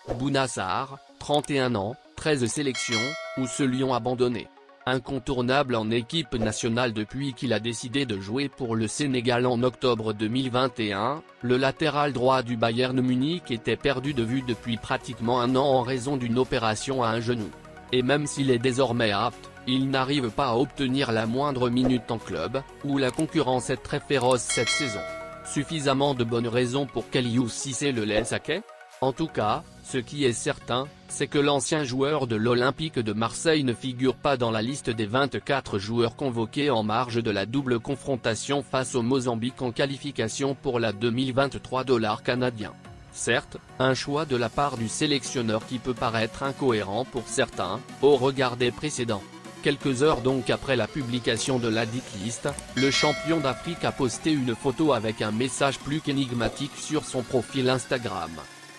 Bouna Sarr, 31 ans, 13 sélections, ou ce lion abandonné. Incontournable en équipe nationale depuis qu'il a décidé de jouer pour le Sénégal en octobre 2021, le latéral droit du Bayern Munich était perdu de vue depuis pratiquement un an en raison d'une opération à un genou. Et même s'il est désormais apte, il n'arrive pas à obtenir la moindre minute en club, où la concurrence est très féroce cette saison. Suffisamment de bonnes raisons pour qu'Aliou Cissé le laisse à quai ? En tout cas, ce qui est certain, c'est que l'ancien joueur de l'Olympique de Marseille ne figure pas dans la liste des 24 joueurs convoqués en marge de la double confrontation face au Mozambique en qualification pour la 2023 $canadiens. Certes, un choix de la part du sélectionneur qui peut paraître incohérent pour certains, au regard des précédents. Quelques heures donc après la publication de ladite liste, le champion d'Afrique a posté une photo avec un message plus qu'énigmatique sur son profil Instagram.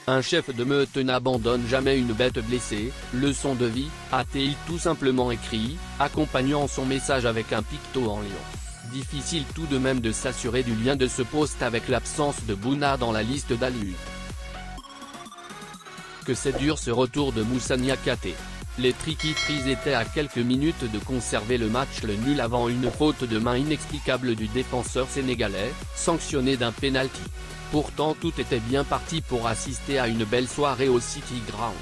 Un chef de meute n'abandonne jamais une bête blessée, leçon de vie, a-t-il tout simplement écrit, accompagnant son message avec un picto en lion. Difficile tout de même de s'assurer du lien de ce post avec l'absence de Bouna dans la liste d'Aliou. Que c'est dur ce retour de Moussa Niakhaté. Les Triquitries étaient à quelques minutes de conserver le match nul avant une faute de main inexplicable du défenseur sénégalais, sanctionné d'un pénalty. Pourtant tout était bien parti pour assister à une belle soirée au City Ground.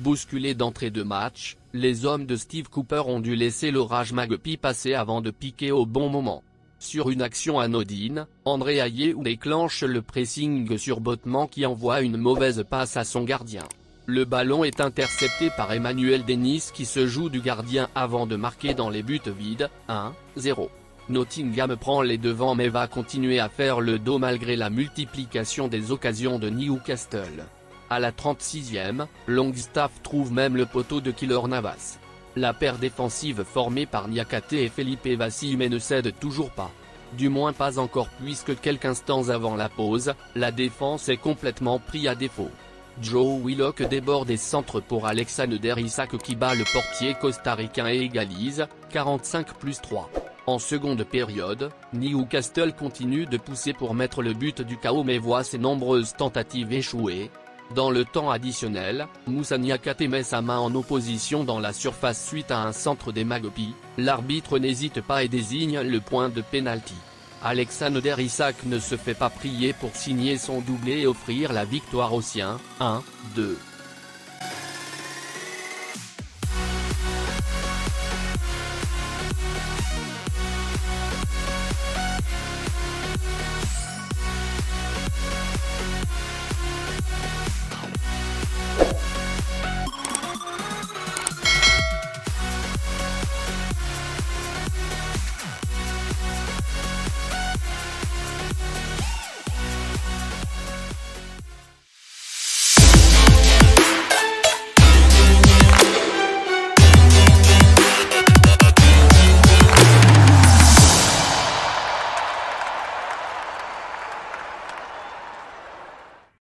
Bousculés d'entrée de match, les hommes de Steve Cooper ont dû laisser l'orage Magpie passer avant de piquer au bon moment. Sur une action anodine, André Ayew déclenche le pressing sur Botman qui envoie une mauvaise passe à son gardien. Le ballon est intercepté par Emmanuel Dennis qui se joue du gardien avant de marquer dans les buts vides, 1-0. Nottingham prend les devants mais va continuer à faire le dos malgré la multiplication des occasions de Newcastle. À la 36e, Longstaff trouve même le poteau de Keylor Navas. La paire défensive formée par Niakhaté et Felipe Vassilme ne cède toujours pas. Du moins pas encore puisque quelques instants avant la pause, la défense est complètement pris à défaut. Joe Willock déborde et centre pour Alexander Isak qui bat le portier costaricain et égalise, 45+3. En seconde période, Newcastle continue de pousser pour mettre le but du chaos mais voit ses nombreuses tentatives échouer. Dans le temps additionnel, Moussa Niakhaté met sa main en opposition dans la surface suite à un centre des Magpies, l'arbitre n'hésite pas et désigne le point de pénalty. Alexander Isak ne se fait pas prier pour signer son doublé et offrir la victoire aux siens, 1-2.